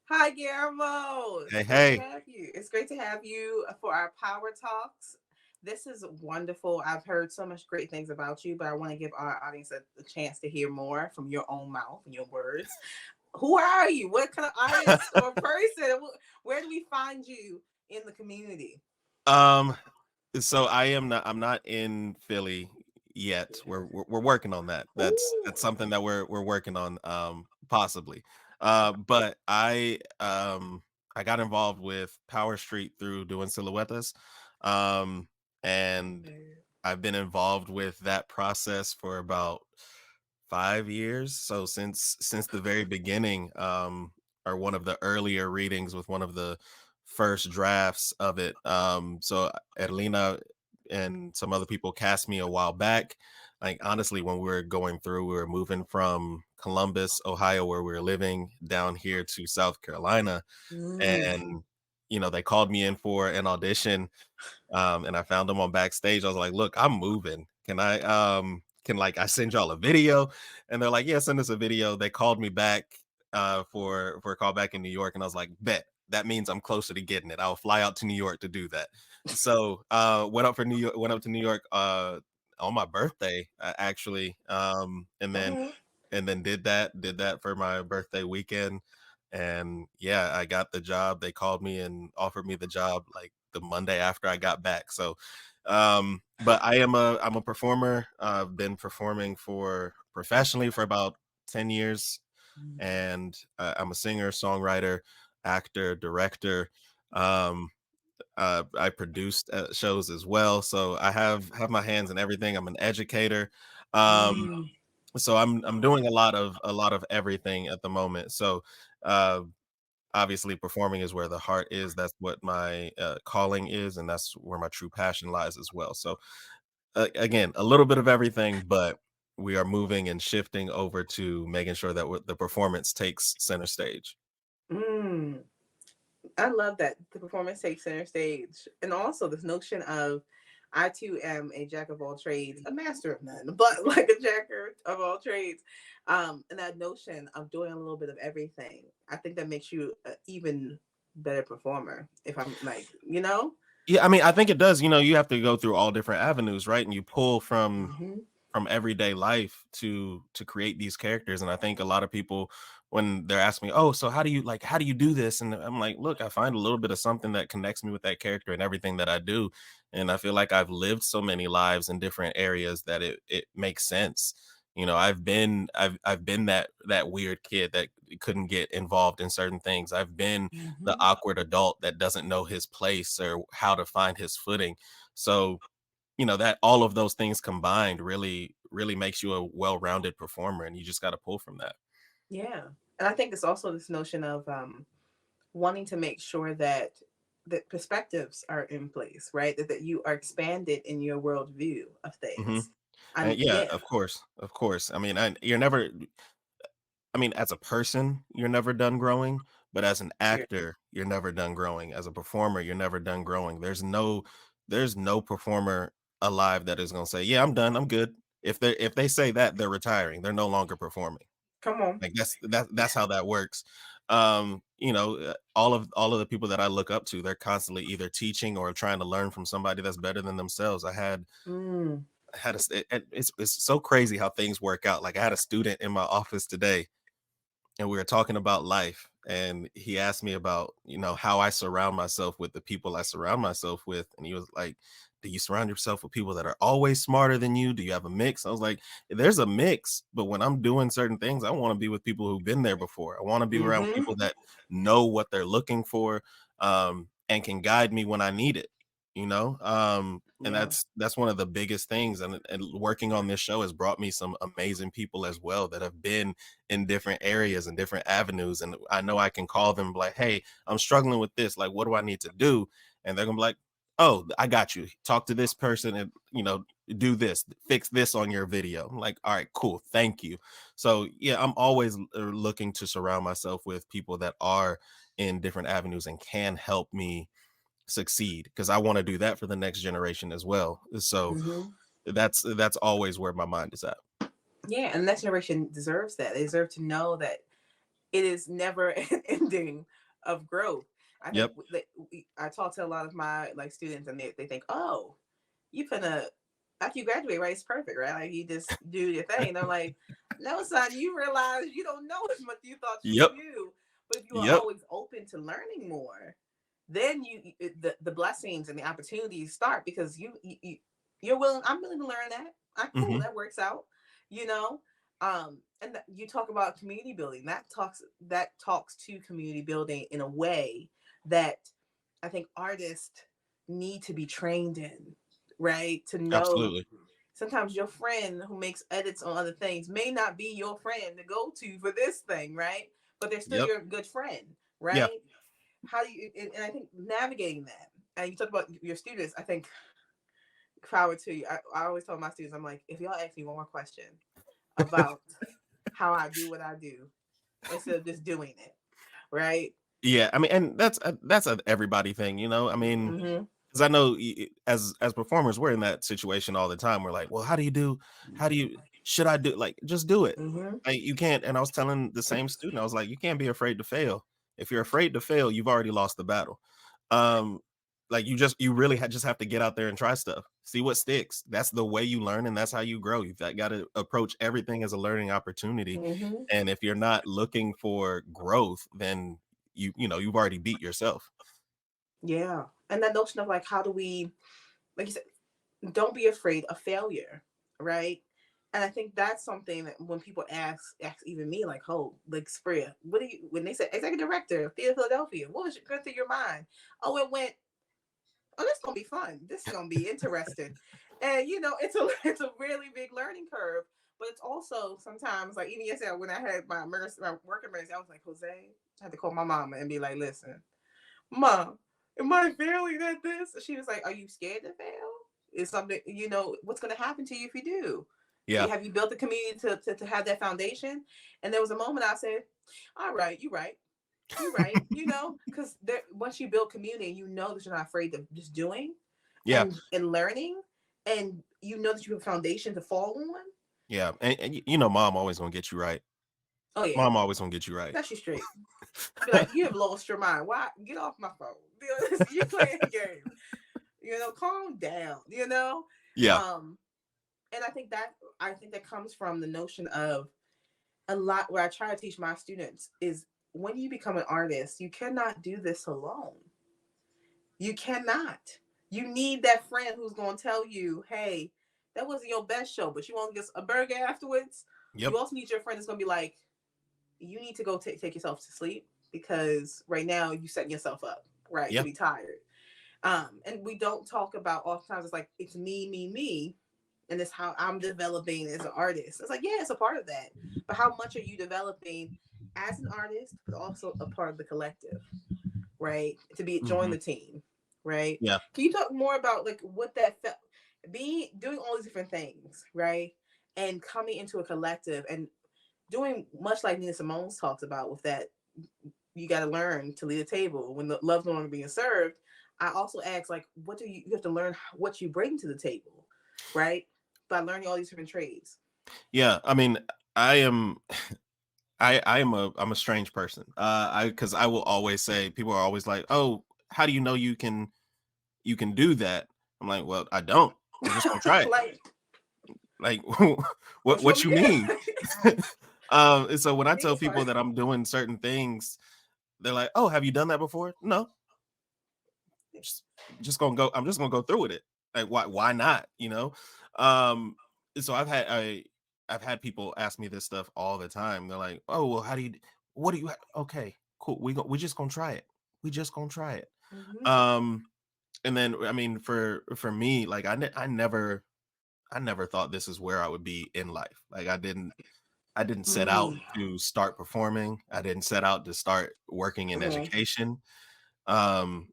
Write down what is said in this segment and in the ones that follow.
Hi, Guillermo. Hey, It's great to hey. have you. It's great to have you for our Power Talks. This is wonderful. I've heard so much great things about you, but I want to give our audience a chance to hear more from your own mouth and your words. Who are you? What kind of artist or person? Where do we find you in the community? um, so I'm not in Philly yet. We're working on that. That's Ooh. something that we're working on, possibly. But I got involved with Power Street through doing Siluetas. Um, and I've been involved with that process for about 5 years. So since the very beginning, or one of the earlier readings with one of the first drafts of it. So Erlina and some other people cast me a while back. Like honestly, when we were going through, we were moving from Columbus, Ohio, where we were living, down here to South Carolina, Mm. and they called me in for an audition, and I found them on backstage. I was like, "Look, I'm moving. Can like I send y'all a video?" And they're like, "Yeah, send us a video." They called me back for a call back in New York, and I was like, "Bet that means I'm closer to getting it. I'll fly out to New York to do that." So went up to New York on my birthday, actually, Mhm. and then did that for my birthday weekend. And yeah, I got the job. They called me and offered me the job like the Monday after I got back. So but I'm a performer. I've been performing for professionally for about 10 years, and I'm a singer, songwriter, actor, director. um I produced shows as well, so I have my hands in everything. I'm an educator. um Mm. so I'm doing a lot of everything at the moment. So uh obviously performing is where the heart is. That's what my calling is, and that's where my true passion lies as well. So again, a little bit of everything, but we are moving and shifting over to making sure that the performance takes center stage. Mm. I love that the performance takes center stage, and also this notion of I too am a jack of all trades, a master of none, but like a jacker of all trades. And that notion of doing a little bit of everything, I think that makes you an even better performer. If I'm like, Yeah, I mean, I think it does. You have to go through all different avenues, right? And you pull hmm from everyday life to create these characters. And I think a lot of people, when they're asking me, "Oh, so how do you do this?" And I'm like, "Look, I find a little bit of something that connects me with that character and everything that I do." And I feel like I've lived so many lives in different areas that it makes sense. I've been that weird kid that couldn't get involved in certain things. I've been the hmm awkward adult that doesn't know his place or how to find his footing. So that all of those things combined really makes you a well-rounded performer, and you just got to pull from that. yeah. And I think it's also this notion of wanting to make sure that the perspectives are in place, right? That you are expanded in your worldview of Hmm. things. And Yeah, yeah, of course. I mean, as a person, you're never done growing, but as an period. actor, you're never done growing. As a performer, you're never done growing. There's no performer alive that is going to say, "Yeah, I'm done. I'm good." If they say that, they're retiring. They're no longer performing. Come on. Like that's how that works. All of the people that I look up to, they're constantly either teaching or trying to learn from somebody that's better than themselves. Mm. I had a it's so crazy how things work out. Like I had a student in my office today, and we were talking about life, and he asked me about how I surround myself with the people I surround myself with. And he was like, "Do you surround yourself with people that are always smarter than you? Do you have a mix?" I was like, "There's a mix, but when I'm doing certain things, I want to be with people who've been there before. I want to be around Mm-hmm. people that know what they're looking for, and can guide me when I need it." And Yeah. that's one of the biggest things. And working on this show has brought me some amazing people as well that have been in different areas and different avenues. And I know I can call them like, "Hey, I'm struggling with this. Like, what do I need to do?" And they're gonna be like, "Oh, I got you. Talk to this person and do this, fix this on your video." I'm like, "All right, cool. Thank you." So yeah, I'm always looking to surround myself with people that are in different avenues and can help me succeed, because I want to do that for the next generation as well. So Mm-hmm. that's always where my mind is at. Yeah, and the next generation deserves that. They deserve to know that it is never an ending of growth. I think Yep. I talk to a lot of my like students, and they think, oh, you finna after you graduate, right? It's perfect, right? Like you just do your thing. And I'm like, no, son, you realize you don't know as much as you thought you Yep. knew. But if you are Yep. always open to learning more, then the blessings and the opportunities start because you're willing. I'm willing to learn that. I'm cool. Hmm. That works out, you know. And you talk about community building. That talks to community building in a way that I think artists need to be trained in, right? To know Absolutely. sometimes your friend who makes edits on other things may not be your friend to go to for this thing, right? But they're still Yep. your good friend, Yeah. right? How do you, and I think navigating that, and you talk about your students, I think power to you. I always tell my students, I'm like, if y'all ask me one more question about how I do what I do instead of just doing it, right? Yeah. I mean, and that's a everybody thing, you know. I mean, Mm-hmm. because I know as performers, we're in that situation all the time. We're like, well, how do you, should I do, like, just do it. Mm-hmm. Like, you can't. And I was telling the same student, I was like, you can't be afraid to fail. If you're afraid to fail, you've already lost the battle. Um, like you really just have to get out there and try stuff, see what sticks. That's the way you learn, and that's how you grow. You've got to approach everything as a learning opportunity. Mm-hmm. And if you're not looking for growth, then you've already beat yourself. Yeah. And that notion of like, how do we, like you said, don't be afraid of failure, right? And I think that's something that when people ask even me, like, oh, like Spria, what do you, when they said executive director of Theater Philadelphia, what was going through your mind? Oh, it went, oh, this is gonna be fun. This is gonna be interesting. And it's a it's a really big learning curve. But it's also sometimes like even yesterday when I had my work emergency, I was like, Jose, I had to call my mama and be like, listen, Mom, am I failing at this? She was like, are you scared to fail? Is something what's gonna happen to you if you do? Yeah. Have you built the community to have that foundation? And there was a moment I said, all right, you're right. You're right. Because once you build community, you know that you're not afraid of just doing Yeah. and learning, and you know that you have a foundation to fall on. Yeah. And mom always gonna get you right. Oh yeah, Mom always gonna get you right. that's you straight. Be like, you have lost your mind. Why? Get off my phone. You playing a game. Calm down. Yeah. And I think that comes from the notion of a lot where I try to teach my students is when you become an artist, you cannot do this alone. You cannot. You need that friend who's going to tell you, hey, that wasn't your best show, but you want to get a burger afterwards. Yep. You also need your friend that's going to be like, you need to go take yourself to sleep because right now you setting yourself up, right, to Yeah. be tired. And we don't talk about oftentimes it's like, it's me, me, me. And it's how I'm developing as an artist. It's like, yeah, it's a part of that. But how much are you developing as an artist, but also a part of the collective? Right? To be join Hmm. the team, right? Yeah. Can you talk more about like what that felt being doing all these different things, right? And coming into a collective and doing much like Nina Simone's talks about with that you got to learn to lead a table when the love's no longer being served. I also ask like what do you have to learn what you bring to the table, right? By learning all these different trades. Yeah. I mean, I am I'm a strange person. Because I will always say, people are always like, oh, how do you know you can do that? I'm like, well, I don't. I'm just gonna try it. Like, Like, well, show what me, you mean? yeah. And so when I I think tell it's people hard. that I'm doing certain things, they're like, oh, have you done that before? No. just, just gonna go. I'm just gonna go through with it. Like, why not? Um so I've had people ask me this stuff all the time. They're like, oh, well, what do you okay, cool, we just gonna try it. We just gonna try it. Mm-hmm. um and then, I mean, for me, like, I never thought this is where I would be in life. Like, I didn't set out Mm-hmm. to start performing. I didn't set out to start working in education. um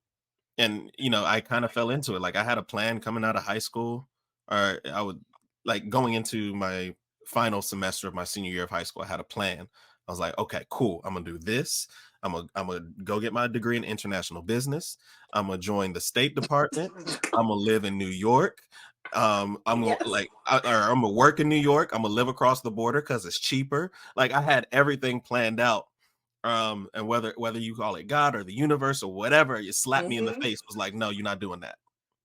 and I kind of fell into it. Like, I had a plan coming out of high school, or I would, like, going into my final semester of my senior year of high school, I had a plan. I was like, okay, cool, I'm gonna do this. I'm gonna go get my degree in international business. I'm gonna join the State Department. I'm gonna live in New York. I'm gonna, Yes. like, I'm gonna work in New York. I'm gonna live across the border because it's cheaper. Like, I had everything planned out. And whether you call it God or the universe or whatever, you slapped me in the Mm-hmm. face, was like, no, you're not doing that.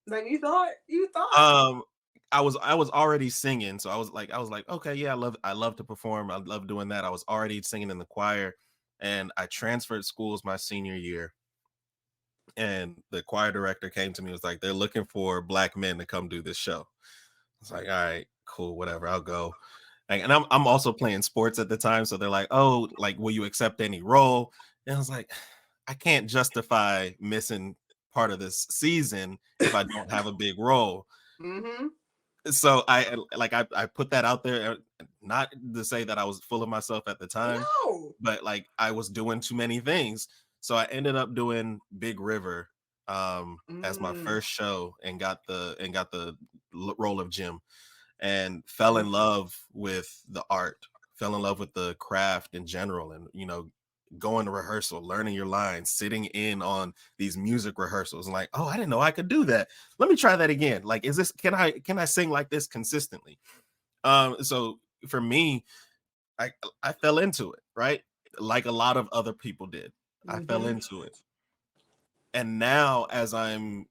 Like you thought. Um, I was already singing, so I was like, okay, yeah, I love to perform. I love doing that. I was already singing in the choir, and I transferred schools my senior year. And the choir director came to me, was like, they're looking for black men to come do this show. It's like, all right, cool, whatever, I'll go. Like, and I'm also playing sports at the time, so they're like, oh, like, will you accept any role? And I was like, I can't justify missing part of this season if I don't have a big role. Mm-hmm. So I put that out there, not to say that I was full of myself at the time, No. but like I was doing too many things. So I ended up doing Big River as my Mm. first show, and got the role of Jim, and fell in Okay. love with the art, fell in love with the craft in general, and going to rehearsal, learning your lines, sitting in on these music rehearsals, and like, oh, I didn't know I could do that. Let me try that again. Like, is this can I sing like this consistently? So for me, I I fell into it, right? Like a lot of other people did. I fell Mm-hmm. into it. And now as I'm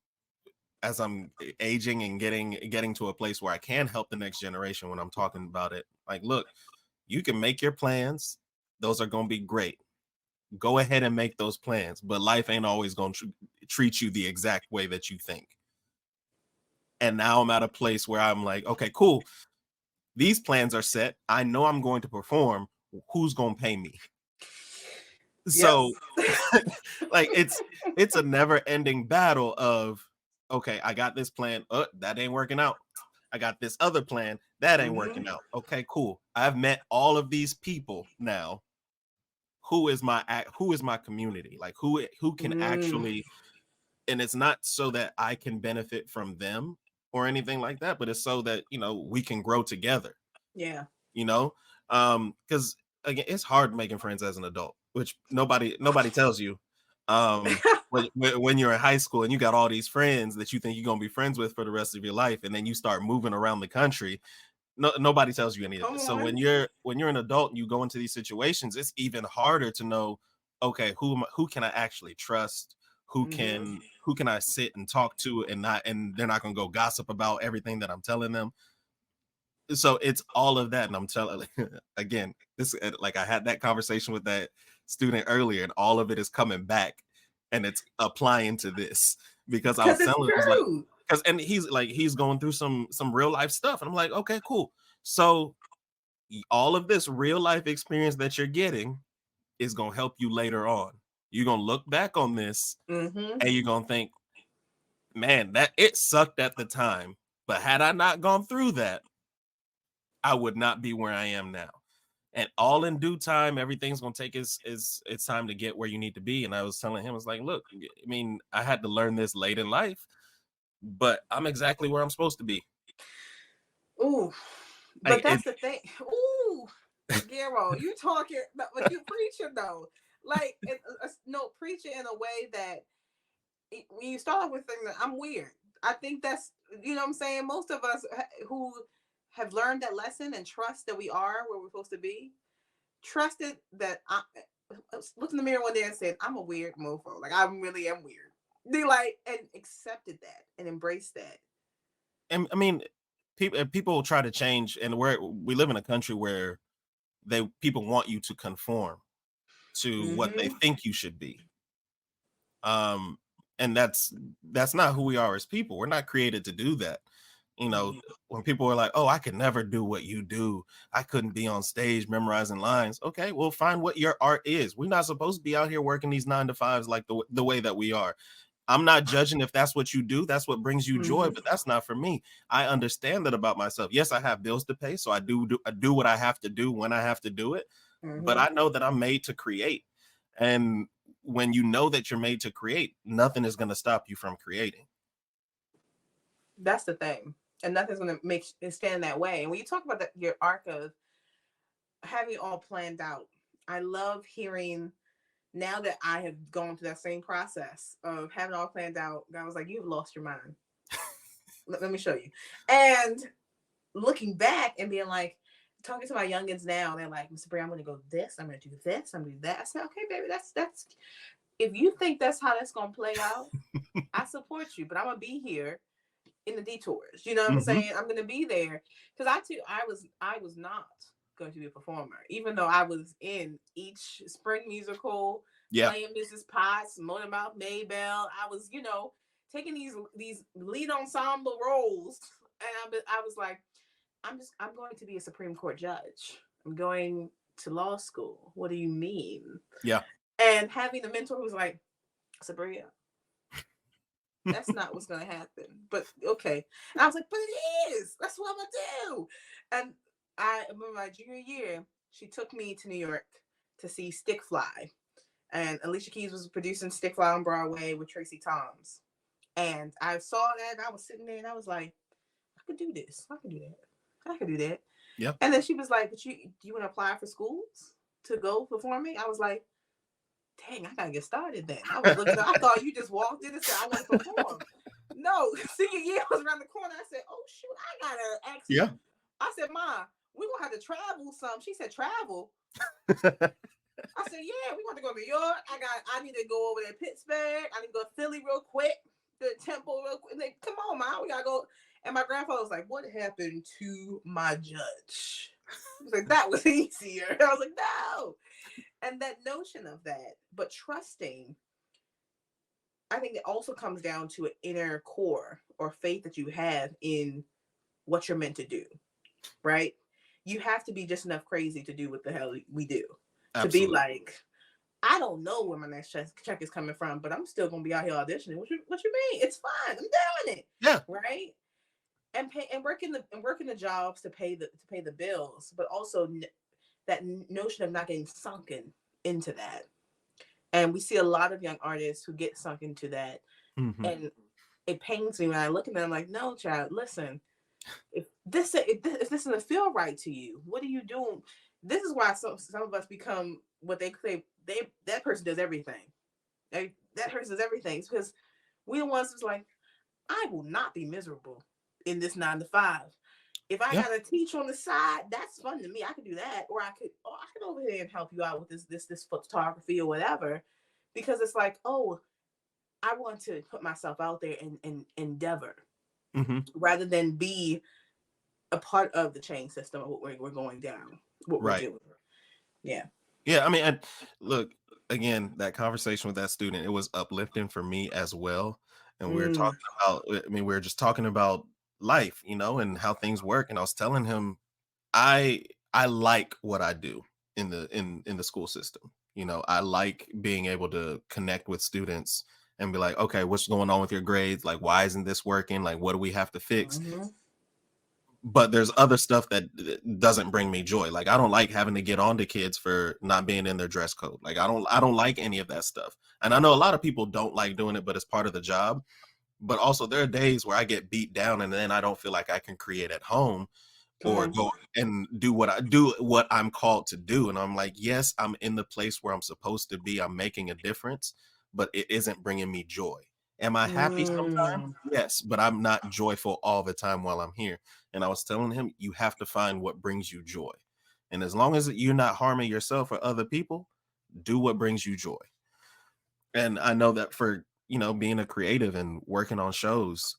aging and getting to a place where I can help the next generation, when I'm talking about it, like, look, you can make your plans. Those are going to be great. Go ahead and make those plans, but life ain't always going to treat you the exact way that you think. And now I'm at a place where I'm like, okay, cool. These plans are set. I know I'm going to perform. Who's going to pay me? So Yes. like it's a never ending battle of, okay, I got this plan, that ain't working out. I got this other plan, that ain't Mm-hmm. working out. Okay, cool. I've met all of these people now. Who is my community? Like, who can Mm. actually, and it's not so that I can benefit from them or anything like that, but it's so that we can grow together, Yeah. you know because again, it's hard making friends as an adult, which nobody tells you. When you're in high school and you got all these friends that you think you're going to be friends with for the rest of your life, and then you start moving around the country, nobody tells you any of Come this. So on. when you're an adult and you go into these situations, it's even harder to know, okay, who can I actually trust, Mm-hmm. who can I sit and talk to, and they're not going to go gossip about everything that I'm telling them. So it's all of that, and I'm telling again, this, like, I had that conversation with that student earlier, and all of it is coming back, and it's applying to this, because I Because was it's telling him, I was like, true. because, and he's going through some real life stuff, and I'm like, okay, cool. So all of this real life experience that you're getting is going to help you later on. You're going to look back on this, Mm-hmm. and you're going to think, man, that it sucked at the time, but had I not gone through that, I would not be where I am now. And all in due time, everything's gonna take its time to get where you need to be. And I was telling him, I was like, look, I mean, I had to learn this late in life, but I'm exactly where I'm supposed to be. Ooh. I But it that's the thing. Ooh. Guillermo, you talking, but you preaching though. Like, no, preaching in a way that when you start off with thinking that I'm weird, I think that's, what I'm saying. Most of us who have learned that lesson and trust that we are where we're supposed to be, trusted that I looked in the mirror one day and said, I'm a weird mofo. Like, I really am weird. They like, and accepted that and embraced that. and I mean, people will try to change, and we live in a country where people want you to conform to what they Mm-hmm. think you should be. Um, and that's not who we are as people. We're not created to do that. You know, when people are like, "Oh, I could never do what you do. I couldn't be on stage memorizing lines." Okay, well, find what your art is. We're not supposed to be out here working these 9 to 5s like the way that we are. I'm not judging if that's what you do. That's what brings you joy, Mm-hmm. but that's not for me. I understand that about myself. Yes, I have bills to pay, so I do what I have to do when I have to do it. But Mm-hmm. I know that I'm made to create, and when you know that you're made to create, nothing is going to stop you from creating. That's the thing. And nothing's going to make it stand that way. And when you talk about your arc of having it all planned out, I love hearing now that I have gone through that same process of having it all planned out. God was like, you've lost your mind. Let me show you. And looking back and being like, talking to my youngins now, they're like, Mr. Bray, I'm gonna go this, I'm gonna do this, I'm gonna do that. I said, okay, baby, that's if you think that's how that's gonna play out, I support you, but I'm gonna be here in the detours. You know what I'm Hmm. saying? I'm gonna be there because I was not going to be a performer, even though I was in each spring musical, Yeah. playing Mrs. Potts, Motormouth Maybelle. I was, taking these lead ensemble roles, and I was like, I'm going to be a Supreme Court judge. I'm going to law school. What do you mean? Yeah. And having a mentor who was like, Sabria, that's not what's gonna happen. But okay. And I was like, but it is. That's what I'm gonna do. And I remember my junior year, she took me to New York to see Stick Fly. And Alicia Keys was producing Stick Fly on Broadway with Tracy Toms. And I saw that and I was sitting there and I was like, I could do this. I could do that. I could do that. Yeah. And then she was like, but do you want to apply for schools to go performing? I was like, dang, I gotta get started then. I was looking, I thought you just walked in and said, I want to perform. No, senior year was around the corner. I said, oh shoot, I gotta actually. Yeah. I said, Ma, we're gonna have to travel some. She said, travel. I said, yeah, we want to go to New York. I need to go over there to Pittsburgh. I need to go to Philly real quick, the Temple real quick. Like, come on, Ma, we gotta go. And my grandfather was like, what happened to my judge? He was like, that was easier. I was like, no. And that notion of that, but trusting, I think it also comes down to an inner core or faith that you have in what you're meant to do, right? You have to be just enough crazy to do what the hell we do. To be Absolutely. like, I don't know where my next check is coming from, but I'm still gonna be out here auditioning. What you mean? It's fine. I'm doing it, Yeah. right? And pay and working the jobs to pay the bills, but also that notion of not getting sunken into that. And we see a lot of young artists who get sunk into that. Hmm. And it pains me when I look at them. I'm like, no, child, listen. If this doesn't feel right to you, what are you doing? This is why some of us become what they say. That person does everything. That person does everything. It's because we the ones who's like, I will not be miserable in this 9 to 5. If I Yeah. gotta teach on the side, that's fun to me. I could do that, or I could over here and help you out with this photography or whatever, because it's like, oh, I want to put myself out there and endeavor Hmm. rather than be a part of the chain system of what we're going down, what we're Right. doing. Yeah. Yeah. I mean, look, again, that conversation with that student, it was uplifting for me as well. And we were Mm. talking about, I mean, we were just talking about life, and how things work. And I was telling him, I I like what I do in the school system. I like being able to connect with students and be like, okay, what's going on with your grades? Like, why isn't this working? Like, what do we have to fix? Mm-hmm. But there's other stuff that doesn't bring me joy. Like, I don't like having to get on to kids for not being in their dress code. Like, I don't like any of that stuff. And I know a lot of people don't like doing it, but it's part of the job. But also there are days where I get beat down and then I don't feel like I can create at home Come or on. go and do what I'm called to do. And I'm like, yes, I'm in the place where I'm supposed to be. I'm making a difference, but it isn't bringing me joy. Am I happy sometimes? Mm. Yes, but I'm not joyful all the time while I'm here. And I was telling him, you have to find what brings you joy. And as long as you're not harming yourself or other people, do what brings you joy. And I know that for being a creative and working on shows,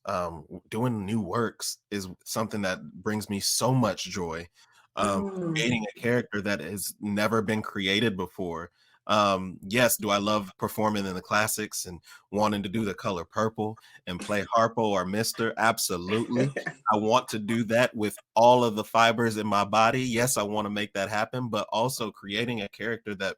doing new works is something that brings me so much joy. Mm. Creating a character that has never been created before. Yes, do I love performing in the classics and wanting to do The Color Purple and play Harpo or Mister? Absolutely. I want to do that with all of the fibers in my body. Yes, I want to make that happen, but also creating a character that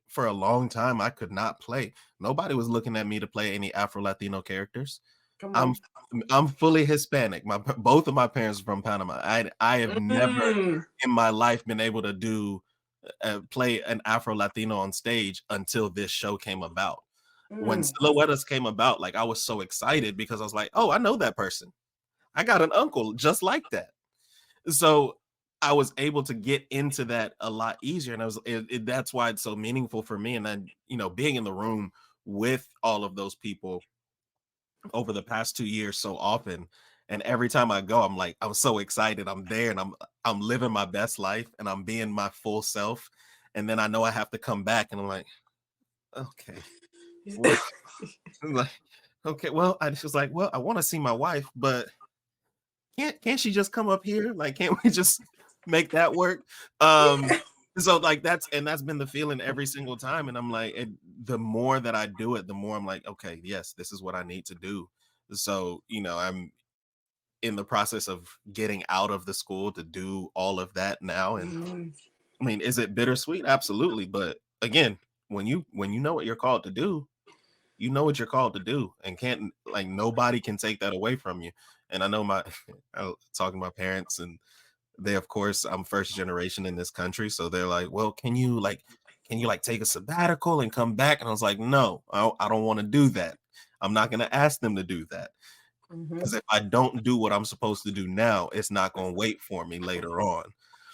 for a long time I could not play. Nobody was looking at me to play any Afro Latino characters. Come I'm on. I'm fully Hispanic. Both of my parents are from Panama. I have never Mm. in my life been able to play an Afro Latino on stage until this show came about. When Mm. Siluetas came about, like I was so excited because I was like, "Oh, I know that person. I got an uncle just like that." So I was able to get into that a lot easier, and that's why it's so meaningful for me. And then being in the room with all of those people over the past 2 years so often, And every time I go, I'm like, I'm so excited. I'm there and I'm living my best life and I'm being my full self. And then I know I have to come back and I'm like, okay, well, I'm like, okay, well, I just was like, well, I want to see my wife, but can't she just come up here? Like, can't we just make that work? Um, Yeah. so like that's been the feeling every single time. And I'm like, the more that I do it, the more I'm like, okay, yes, this is what I need to do. So, I'm in the process of getting out of the school to do all of that now. And Mhm. I mean, is it bittersweet? Absolutely. But again, when you know what you're called to do, you know what you're called to do, and can't like nobody can take that away from you. And I know I was talking to my parents, and they, of course, I'm first generation in this country, so they're like, well, can you take a sabbatical and come back? And I was like, no, I don't want to do that. I'm not going to ask them to do that, Mhm. because if I don't do what I'm supposed to do now, it's not going to wait for me later on.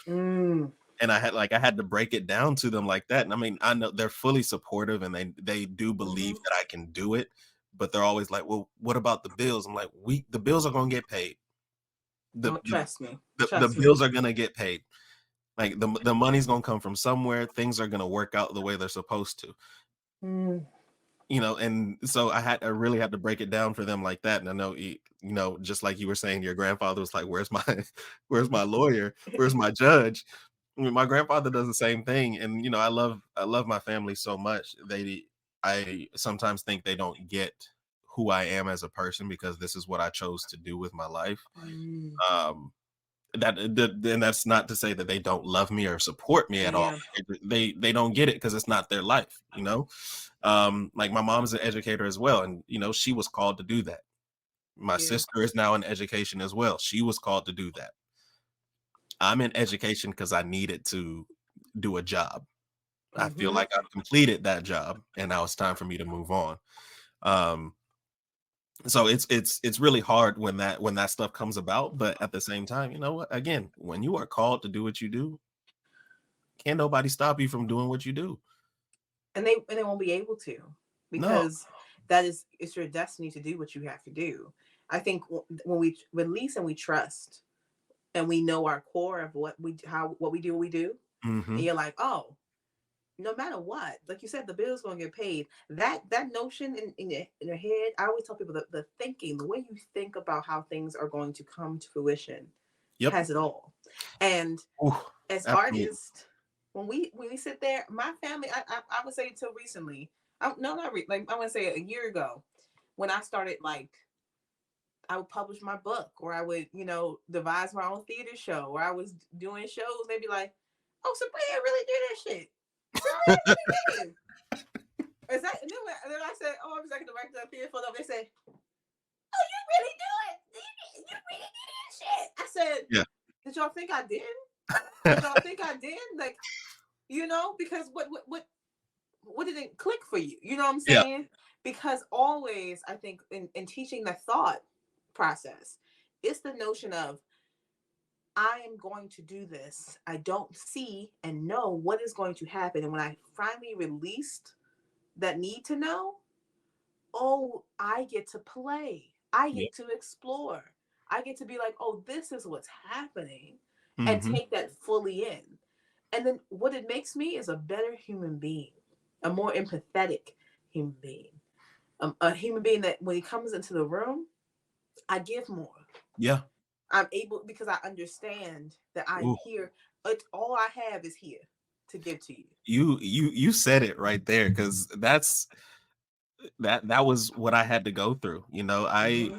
Mm. And I had to break it down to them like that. And I mean, I know they're fully supportive and they do believe Mhm. that I can do it, but they're always like, well, what about the bills? I'm like, the bills are going to get paid. The, Oh, the trust me. the Trust me. bills are going to get paid. Like the money's going to come from somewhere. Things are going to work out the way they're supposed to. Mm. And so I really had to break it down for them like that. And I know, just like you were saying, your grandfather was like, where's my, where's my lawyer? Where's my judge? I mean, my grandfather does the same thing. And, I love my family so much. I sometimes think they don't get who I am as a person, because this is what I chose to do with my life. Mm. Um, and that's not to say that they don't love me or support me at all. Yeah. They don't get it because it's not their life. Like my mom's an educator as well, and she was called to do that. My Yeah. sister is now in education as well. She was called to do that. I'm in education because I needed to do a job. I feel Mhm. like I've completed that job and now it's time for me to move on. Um, so it's really hard when that stuff comes about, but at the same time, you know what? Again, when you are called to do what you do, can't nobody stop you from doing what you do. And they won't be able to, No. because it's your destiny to do what you have to do. I think when we release and we trust and we know our core of what we do, and Hmm. you're like, oh, no matter what, like you said, the bill's gonna get paid. That notion in your head, I always tell people that the thinking, the way you think about how things are going to come to fruition, Yep. has it all. And Ooh, as absolutely. artists, when we sit there, my family, I would say until recently, no, not like I would say a year ago, when I started, like, I would publish my book, or I would, devise my own theater show, or I was doing shows. They'd be like, "Oh, Sabriaya really did that shit. Sabriaya really did." Is that? And then I said, "Oh, I'm executive director of theater for them." They said, "Oh, you really do it? You really did that shit?" I said, Yeah. "Did y'all think I did? Did y'all think I did? Like, because what didn't click for you? You know what I'm Yeah. saying? Because always, I think in teaching the thought process, it's the notion of, I am going to do this. I don't see and know what is going to happen. And when I finally released that need to know, oh, I get to play. I Yep. get to explore. I get to be like, oh, this is what's happening, and Hmm. take that fully in. And then what it makes me is a better human being, a more empathetic human being, a human being that when he comes into the room, I give more. Yeah. I'm able, because I understand that I'm Ooh. here. All I have is here to give to you. You said it right there, because that was what I had to go through. I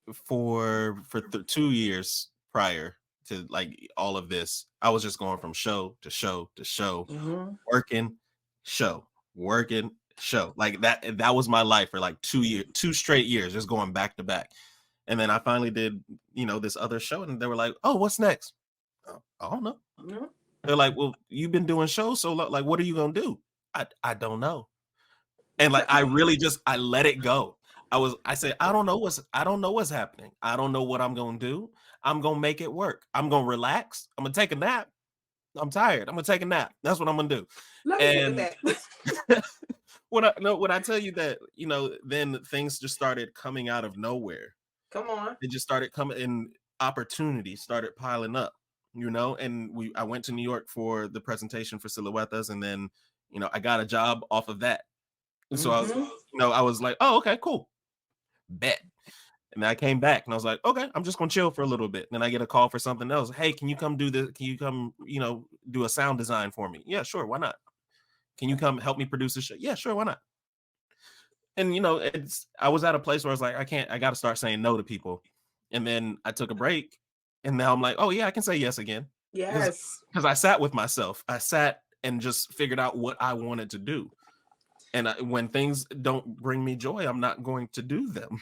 Mm-hmm. for 2 years prior to like all of this, I was just going from show to show to show, Mm-hmm. working, show, working, show. Like that was my life for like 2 years, 2 straight years, just going back to back. And then I finally did, this other show, and they were like, "Oh, what's next?" "Oh, I don't know." Mm-hmm. They're like, "Well, you've been doing shows so long, like, what are you gonna do?" I don't know. And like I really just I let it go. I said, I don't know what's happening. I don't know what I'm gonna do. I'm gonna make it work. I'm gonna relax. I'm gonna take a nap. I'm tired. I'm gonna take a nap. That's what I'm gonna do. Let me take a And nap. when I tell you that, then things just started coming out of nowhere. Come on. It just started coming and opportunities started piling up, and I went to New York for the presentation for Siluetas, and then, I got a job off of that. And so Mm-hmm. I was like, oh, okay, cool. Bet. And then I came back and I was like, okay, I'm just gonna chill for a little bit. Then I get a call for something else. Hey, can you come do this? Can you come, do a sound design for me? Yeah, sure, why not? Can you come help me produce the show? Yeah, sure, why not? And I was at a place where I was like, I gotta start saying no to people. And then I took a break, and now I'm like, oh yeah, I can say yes again. Because Yes. I sat with myself. I sat and just figured out what I wanted to do. And when things don't bring me joy, I'm not going to do them.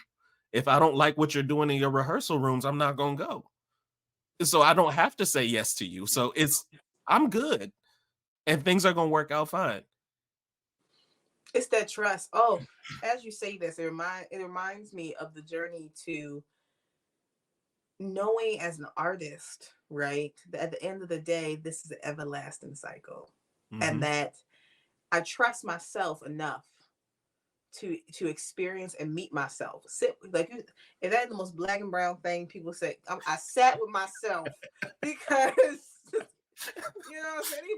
If I don't like what you're doing in your rehearsal rooms, I'm not gonna go. So I don't have to say yes to you. So I'm good, and things are gonna work out fine. It's that trust. Oh, as you say this, it reminds me of the journey to knowing as an artist, right? That at the end of the day, this is an everlasting cycle. And Hmm. that I trust myself enough to experience and meet myself. Sit like if that's the most black and brown thing people say. I sat with myself because any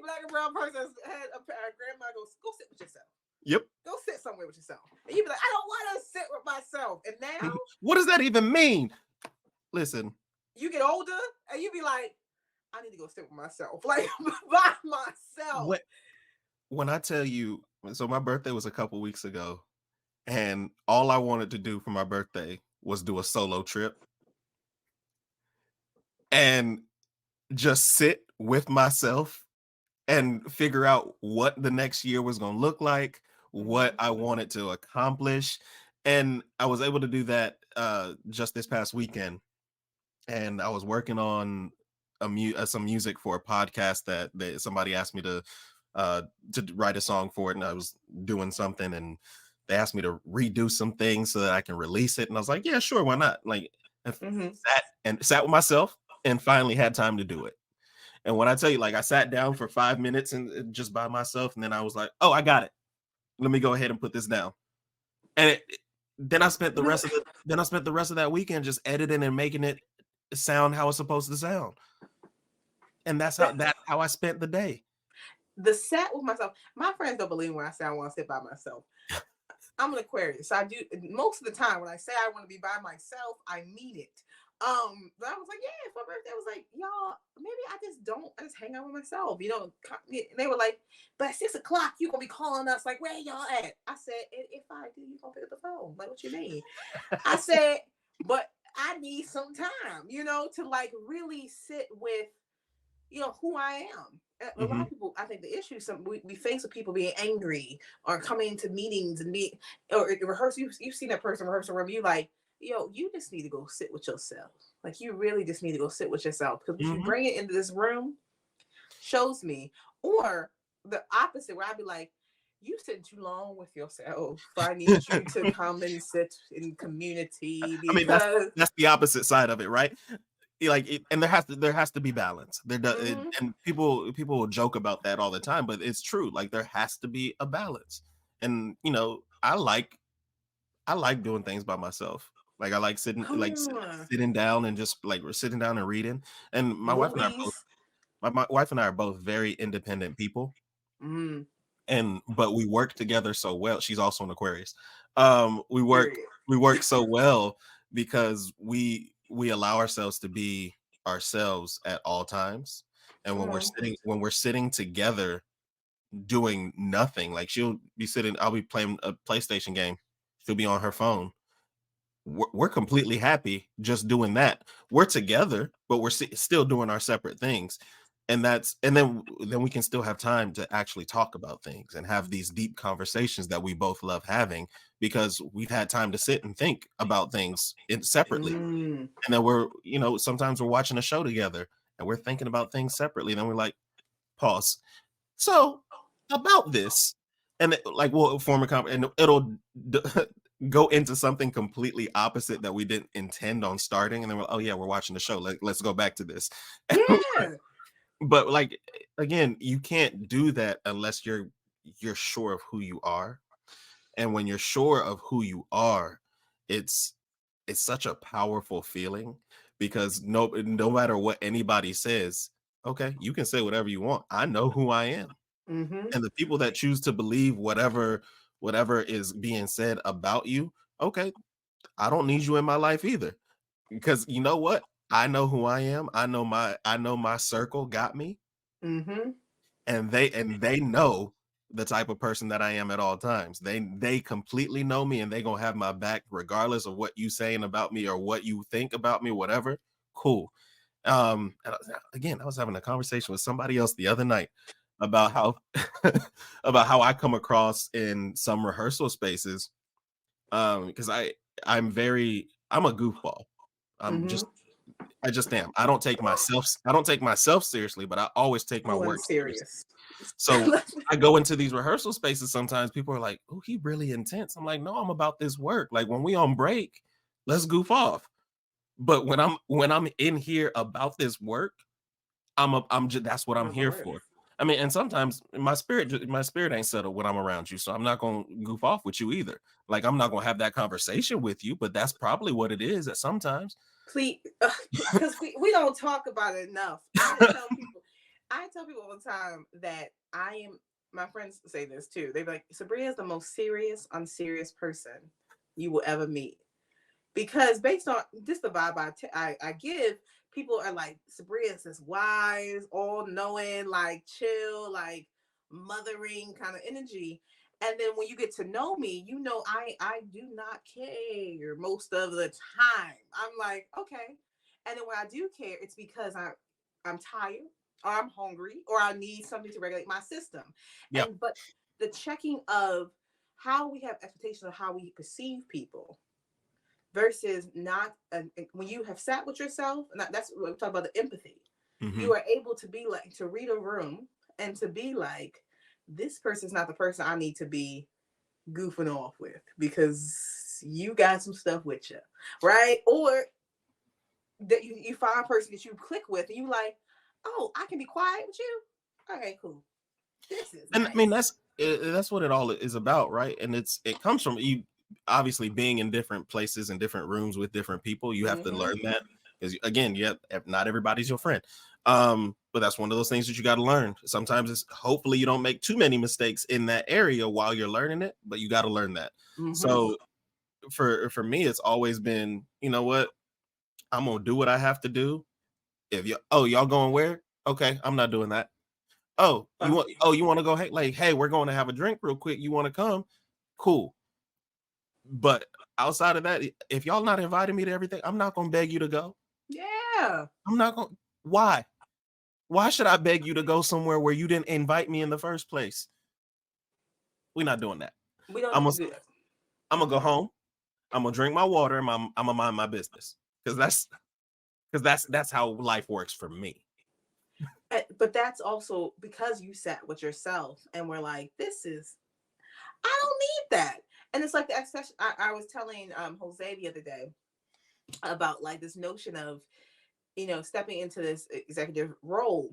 black and brown person has had a grandma go sit with yourself. Yep. Go sit somewhere with yourself. And you'd be like, I don't want to sit with myself. And now What does that even mean? Listen, you get older and you be like, I need to go sit with myself. Like by myself. when I tell you, so my birthday was a couple weeks ago, and all I wanted to do for my birthday was do a solo trip and just sit with myself and figure out what the next year was going to look like, what I wanted to accomplish. And I was able to do that just this past weekend. And I was working on some music for a podcast that somebody asked me to write a song for it, and I was doing something, and they asked me to redo some things so that I can release it, and I was like, yeah, sure, why not? Like, I sat with myself and finally had time to do it. And when I tell you, like, I sat down for 5 minutes and just by myself, and then I was like, oh, I got it. Let me go ahead and put this down. And then I spent the rest of that weekend just editing and making it sound how it's supposed to sound. And that's how I spent the day. The sat with myself. My friends don't believe when I say I want to sit by myself. I'm an Aquarius. So I do most of the time when I say I want to be by myself, I mean it. But I was like, yeah, for my birthday, I was like, y'all, maybe I just hang out with myself, And they were like, but at 6 o'clock, you gonna be calling us like, where y'all at? I said, if I do, you gonna pick up the phone. Like, what you mean? I said, but I need some time, to like really sit with, who I am. A lot Mhm. of people, I think the issue we face with people being angry or coming to meetings and or rehearsal. You've seen that person rehearsal room. You like, you just need to go sit with yourself. Like you really just need to go sit with yourself because what you Mhm. bring it into this room shows me, or the opposite where I'd be like, you sitting too long with yourself. I need you to come and sit in community I mean, that's because. that's the opposite side of it, right? And there has to be balance. Mhm. And people will joke about that all the time, but it's true. Like there has to be a balance. And I like doing things by myself. Like I like Come on. sitting down and just like we're sitting down and reading. And Movies. my wife and I are both very independent people, Mm, but we work together so well. She's also an Aquarius. We work period. so well because we allow ourselves to be ourselves at all times. And Come on. when we're sitting together doing nothing, like I'll be playing a PlayStation game, she'll be on her phone. We're completely happy just doing that. We're together, but we're still doing our separate things, and then we can still have time to actually talk about things and have these deep conversations that we both love having because we've had time to sit and think about things separately. Mm. And then sometimes we're watching a show together and we're thinking about things separately. Then we're like, pause. So about this, and like we'll form a and it'll go into something completely opposite that we didn't intend on starting, and then oh yeah, we're watching the show. Let's go back to this. Yeah. But like again, you can't do that unless you're sure of who you are, and when you're sure of who you are, it's it's such a powerful feeling because no matter what anybody says, okay, you can say whatever you want. I know who I am. Mm-hmm. And the people that choose to believe whatever is being said about you, okay, I don't need you in my life either. Because you know what? I know who I am. I know my circle got me, Mm-hmm. and they know the type of person that I am at all times. They completely know me, and they gonna have my back regardless of what you saying about me or what you think about me, whatever. Cool. Again, I was having a conversation with somebody else the other night about how about how I come across in some rehearsal spaces. Because I'm a goofball. I'm Mm-hmm. just I just am. I don't take myself seriously, but I always take my Oh, I'm work seriously. serious. So I go into these rehearsal spaces sometimes people are like, "Oh, he really intense." I'm like, "No, I'm about this work. Like when we on break, let's goof off." But when I'm in here about this work, I'm just that's what I'm About the here work. for. I mean, and sometimes my spirit ain't settled when I'm around you, so I'm not gonna goof off with you either. Like I'm not gonna have that conversation with you, but that's probably what it is at sometimes. Please, because we don't talk about it enough. I tell people all the time that I am. My friends say this too. They're like, Sabria is the most serious, unserious person you will ever meet. Because based on just the vibe I give, people are like, Sabria is this wise, all knowing, like chill, like mothering kind of energy. And then when you get to know me, you know I do not care most of the time. I'm like, okay. And then when I do care, it's because I'm tired or I'm hungry or I need something to regulate my system. Yeah. And but the checking of how we have expectations of how we perceive people versus not when you have sat with yourself, and that's what we talk about, the empathy. Hmm. You are able to be like, to read a room and to be like, this person's not the person I need to be goofing off with because you got some stuff with you, right? Or that you find a person that you click with and you like, oh, I can be quiet with you. Okay, cool. This is And I mean nice. that's what it all is about, right? And it comes from you obviously being in different places and different rooms with different people. You have to Mm-hmm. learn that because again, not everybody's your friend. But that's one of those things that you got to learn. Sometimes it's hopefully you don't make too many mistakes in that area while you're learning it, but you got to learn that. Mm-hmm. So for me, it's always been, you know what, I'm gonna do what I have to do. If you y'all going where? Okay, I'm not doing that. You want to go, hey, like, hey, we're going to have a drink real quick. You want to come? Cool. But outside of that, if y'all not inviting me to everything, I'm not gonna beg you to go. Yeah. I'm not gonna. Why? Why should I beg you to go somewhere where you didn't invite me in the first place? We're not doing that. We don't I'm gonna do that. I'm gonna go home. I'm gonna drink my water and I'm gonna mind my business because that's how life works for me. But that's also because you sat with yourself and we're like, this is, I don't need that. And it's like the access. I was telling Jose the other day about like this notion of, stepping into this executive role,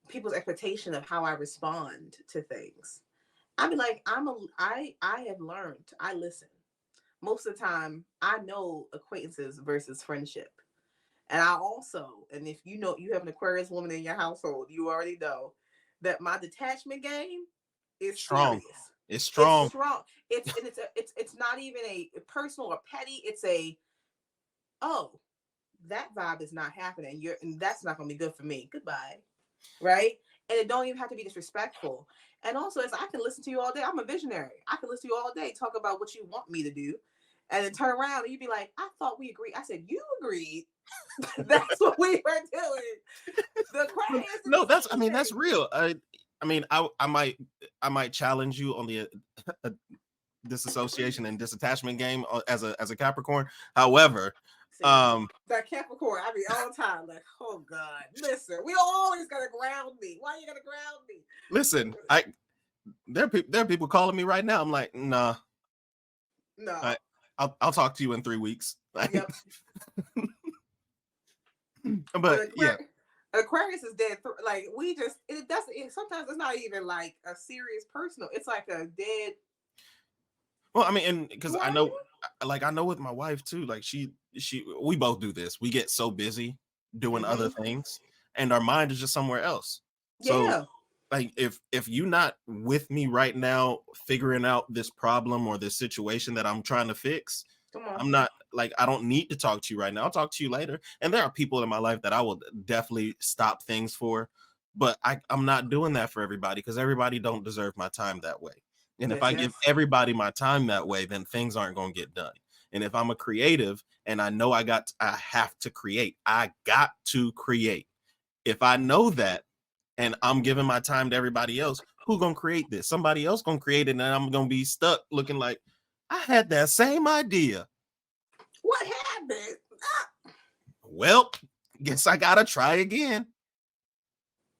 people's expectation of how I respond to things. I'd be like, I have learned, I listen. Most of the time, I know acquaintances versus friendship. And I also, and if you know you have an Aquarius woman in your household, you already know that my detachment game is Strong. serious. It's It's strong. strong. It's not even a personal or petty. It's a, oh, that vibe is not happening. And that's not gonna be good for me. Goodbye. Right? And it don't even have to be disrespectful. And also, it's I can listen to you all day. I'm a visionary. I can listen to you all day, talk about what you want me to do, and then turn around and you'd be like, I thought we agreed. I said, you agreed. That's what we were doing. The Aquarius is No, the that's I same mean that's thing. real. I mean I might challenge you on the disassociation and disattachment game as a Capricorn. However, See, um, that Capricorn, I be all the time like, oh God, listen, we always gotta ground me. Why you gotta ground me? listen, there are people calling me right now. I'm like, nah, I No. I'll talk to you in 3 weeks. Yep. But But yeah, Aquarius is dead. Like we just, it doesn't. Sometimes it's not even like a serious personal. It's like a dead. well, I mean, and because Who I are know, you? like I know with my wife too. Like we both do this. We get so busy doing other Mm-hmm. things, and our mind is just somewhere else. So Yeah. like if you not with me right now figuring out this problem or this situation that I'm trying to fix, Come on. I'm not like, I don't need to talk to you right now. I'll talk to you later. And there are people in my life that I will definitely stop things for, but I'm not doing that for everybody because everybody don't deserve my time that way. And if Yes, I give yes. everybody my time that way, then things aren't going to get done. And if I'm a creative and I know I have to create, I got to create. If I know that and I'm giving my time to everybody else, who gonna create this? Somebody else gonna create it, and I'm gonna be stuck looking like I had that same idea. What happened? Well, guess I gotta try again.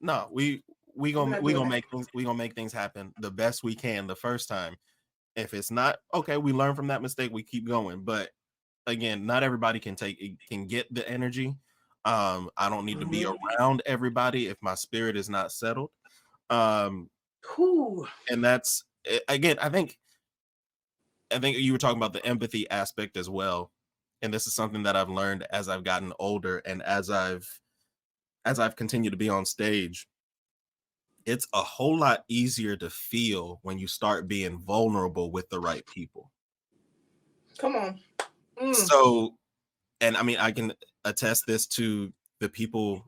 No, we We're gonna not we doing gonna that. make things we gonna make things happen the best we can the first time. If it's not okay, we learn from that mistake. We keep going. But again, not everybody can get the energy. I don't need to be Mm-hmm. around everybody if my spirit is not settled. Um, Whew. and that's again, I think you were talking about the empathy aspect as well. And this is something that I've learned as I've gotten older and as I've continued to be on stage. It's a whole lot easier to feel when you start being vulnerable with the right people. Come on. Mm. So, and I mean, I can attest this to the people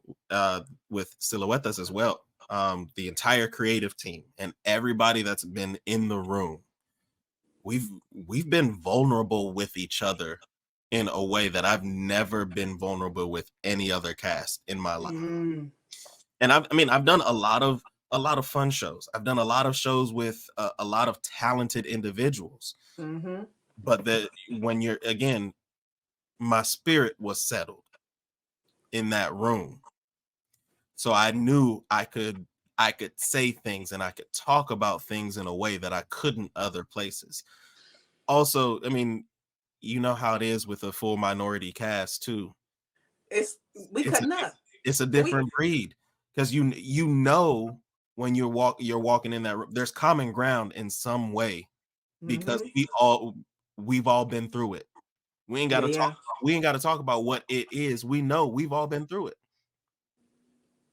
with Siluetas as well. The entire creative team and everybody that's been in the room, we've we've been vulnerable with each other in a way that I've never been vulnerable with any other cast in my life. Mm. And I've done a lot of fun shows. I've done a lot of shows with a lot of talented individuals. Mm-hmm. But when you're again, my spirit was settled in that room, so I knew I could say things and I could talk about things in a way that I couldn't other places. Also, I mean, you know how it is with a full minority cast too. It's we It's a cutting up. it's a We different breed because you know when you're walking in that room, there's common ground in some way because mm-hmm. we've all been through it. We ain't got Yeah, to talk yeah. about, we ain't got to talk about what it is. We know we've all been through it.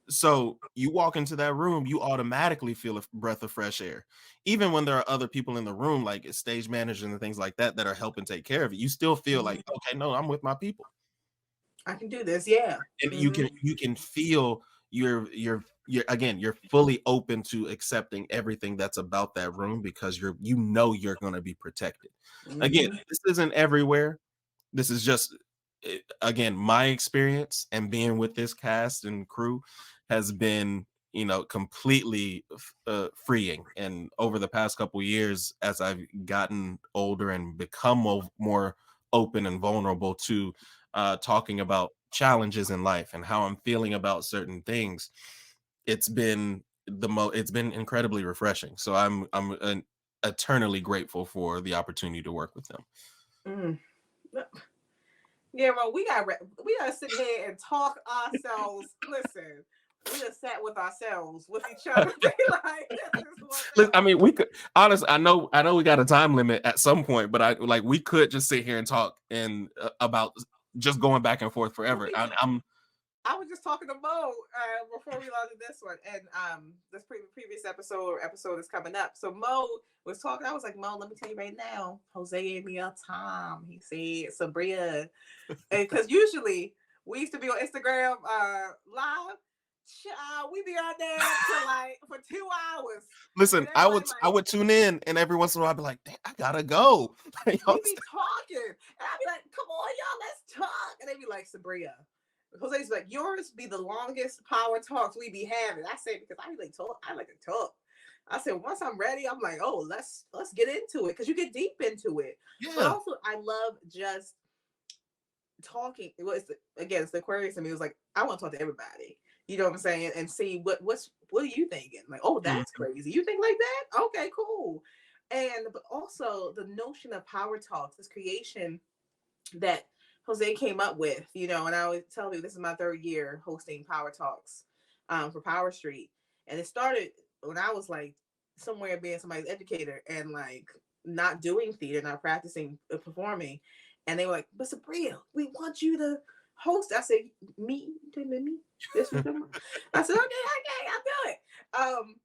So you walk into that room, you automatically feel a breath of fresh air. Even when there are other people in the room, like stage managers and things like that, that are helping take care of it, you still feel Mm-hmm. like, okay, no, I'm with my people. I can do this. Yeah. And you Mm-hmm. can you can feel you're again, you're fully open to accepting everything that's about that room because you're going to be protected. Again, Mm-hmm. this isn't everywhere. This is just again, my experience and being with this cast and crew has been, completely freeing. And over the past couple years, as I've gotten older and become more open and vulnerable to talking about challenges in life and how I'm feeling about certain things, it's been incredibly refreshing. So I'm eternally grateful for the opportunity to work with them. Mm. Yeah, well, we gotta sit here and talk ourselves. Listen, we just sat with ourselves, with each other. Be like, this is what Look, I the mean, we could honestly. I know we got a time limit at some point, but I like we could just sit here and talk and about just going back and forth well, forever. we I'm I was just talking to Mo before we launched this one, and this previous episode is coming up. So Mo was talking. I was like, Mo, let me tell you right now, Jose gave me a time. He said, Sabria, and because usually we used to be on Instagram live. We be on there till like for 2 hours, listen. and I everybody would I like, would tune in, and every once in a while I'd be like, "Dang, I gotta go." we be talking, and I'd be like, come on, y'all, let's talk, and they be like, Sabria. Jose's like, yours be the longest power talks we be having. I say because I like talk. I like to talk. I said once I'm ready, I'm like, oh, let's get into it because you get deep into it. But Yeah. also, I love just talking. Well, again, it's the Aquarius in me. It was like I want to talk to everybody. You know what I'm saying? And see what are you thinking? Like, oh, that's Mhm. crazy. You think like that? Okay, cool. And but also the notion of power talks, this creation that Jose came up with, and I always tell you this is my third year hosting Power Talks for Power Street. And it started when I was like somewhere being somebody's educator and like not doing theater, not practicing performing. And they were like, but Sabriya, we want you to host. I said, me? Me? This was them. I said, okay, I'll do it.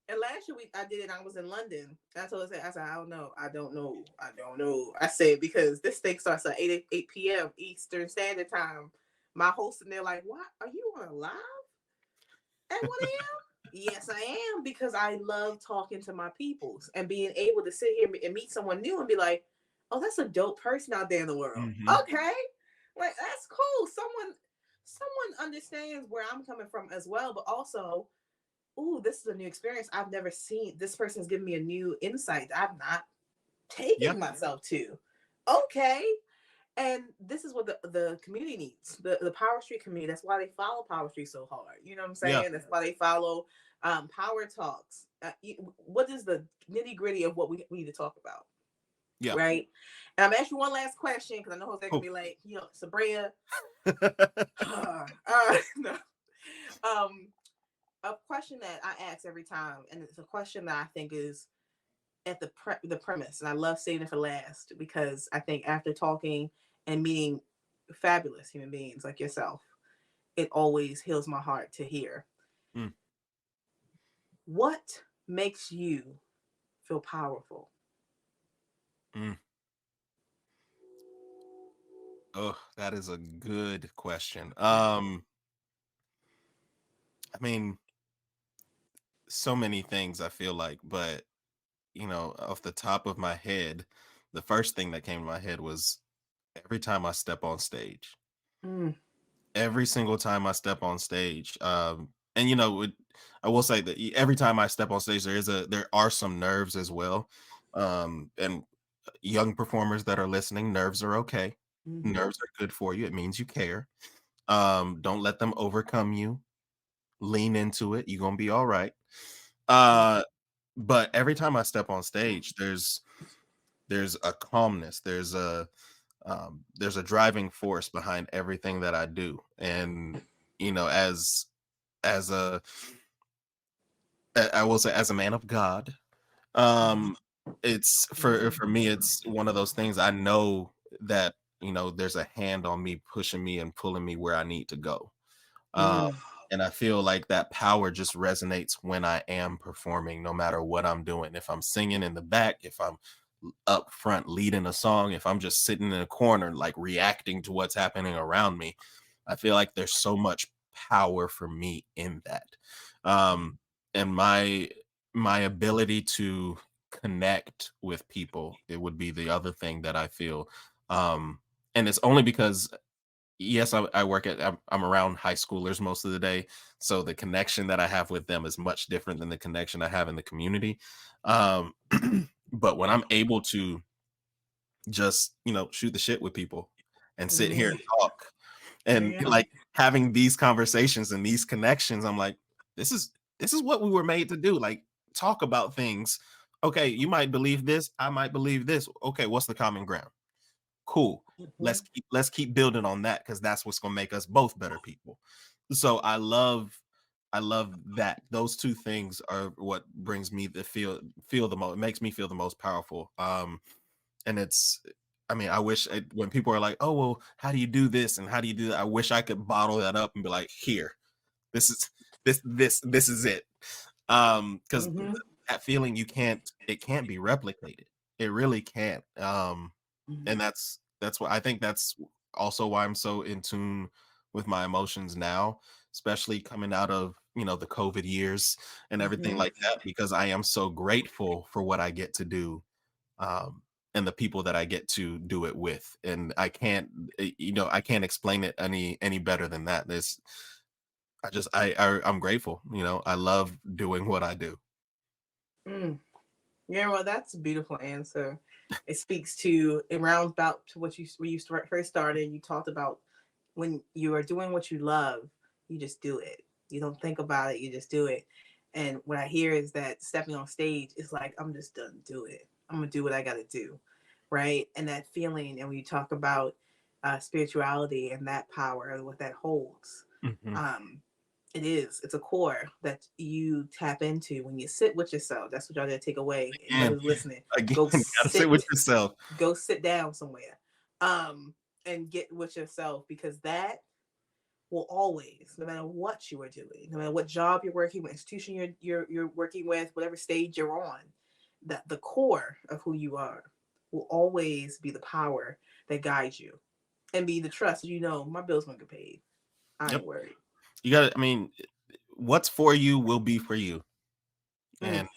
And last year I did it. I was in London. And I told her, I said, I don't know. I said, because this thing starts at 8 p.m. Eastern Standard Time. My host and they're like, what? Are you on live at 1 a.m.? Yes, I am, because I love talking to my peoples and being able to sit here and meet someone new and be like, oh, that's a dope person out there in the world. Mhm. Okay. Like, that's cool. Someone understands where I'm coming from as well, but also, ooh, this is a new experience I've never seen. This person's giving me a new insight that I've not Yeah. taken myself to. Okay. And this is what the community needs, the Power Street community. That's why they follow Power Street so hard. You know what I'm Yeah. saying? That's why they follow Power Talks. What is the nitty gritty of what we need to talk about? Yeah. Right. And I'm asking you one last question, because I know Jose can Cool. be like, Sabriya. No. A question that I ask every time, and it's a question that I think is at the premise, and I love saving it for last, because I think after talking and meeting fabulous human beings like yourself, it always heals my heart to hear. Mm. What makes you feel powerful? Mm. Oh, that is a good question. I mean, so many things I feel like, but off the top of my head, the first thing that came to my head was every time I step on stage. Mm, Every single time I step on stage, and I will say that every time I step on stage, there are some nerves as well, and young performers that are listening, nerves are okay. mm-hmm, Nerves are good for you. It means you care. Don't let them overcome you. Lean into it. You're gonna be all right. Uh, but every time I step on stage, there's a calmness. There's a driving force behind everything that I do, and as a I will say, as a man of God, um, it's for me, it's one of those things. I know that there's a hand on me, pushing me and pulling me where I need to go. Um, mm, and I feel like that power just resonates when I am performing, no matter what I'm doing. If I'm singing in the back, if I'm up front leading a song, if I'm just sitting in a corner, like reacting to what's happening around me, I feel like there's so much power for me in that. Um, and my ability to connect with people, it would be the other thing that I feel. And it's only because yes, I work I'm around high schoolers most of the day, so the connection that I have with them is much different than the connection I have in the community. Um, but when I'm able to just shoot the shit with people and sit here mm. and talk and Yeah. like having these conversations and these connections, I'm like, this is what we were made to do. Like, talk about things. Okay, you might believe this, I might believe this. Okay, what's the common ground? Cool. Mm-hmm. Let's keep building on that, because that's what's gonna make us both better people. So I love that those two things are what brings me to feel the most, it makes me feel the most powerful. And it's, I mean, I wish when people are like, oh well, how do you do this and how do you do that, I wish I could bottle that up and be like, here, this is this is it. Because Mm-hmm. that feeling, it can't be replicated. It really can't. And Mm-hmm. that's why I think that's also why I'm so in tune with my emotions now, especially coming out of the COVID years and everything Mm-hmm. like that, because I am so grateful for what I get to do, um and the people that I get to do it with. And I can't explain it any better than that. This I just I'm grateful. I love doing what I do. Mm. Yeah, well, that's a beautiful answer. It speaks to, it rounds about to what when you first started. You talked about when you are doing what you love, you just do it. You don't think about it, you just do it. And what I hear is that stepping on stage is like, I'm just done, do it. I'm gonna do what I gotta do, right? And that feeling, and when you talk about spirituality and that power and what that holds, Mhm. um, it's a core that you tap into when you sit with yourself. That's what y'all gotta take away. Anybody Again, who's listening, again, go gotta sit with sit yourself. go sit down somewhere. um and get with yourself, because that will always, no matter what you are doing, no matter what job you're working, what institution you're working with, whatever stage you're on, that the core of who you are will always be the power that guides you, and be the trust. You know, my bills gonna get paid. I Yep. ain't worried. You got to, I mean, what's for you will be for you. Mm.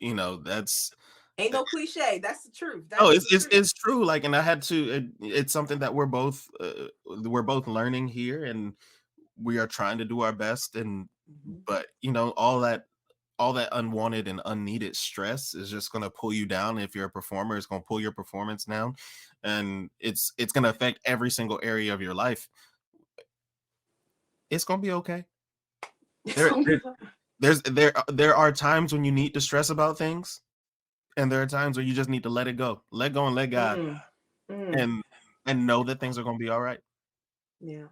And, that's, Ain't no cliche. That's the truth. no, That is the truth. it's true. Like, and I had to, it's something that we're both learning here, and we are trying to do our best. And, Mhm. but, all that unwanted and unneeded stress is just going to pull you down. If you're a performer, it's going to pull your performance down, and it's going to affect every single area of your life. It's going to be okay. It's There, gonna be there fine. there are times when you need to stress about things, and there are times where you just need to let go and let God, Mm. Mm. and know that things are going to be all right. Yeah.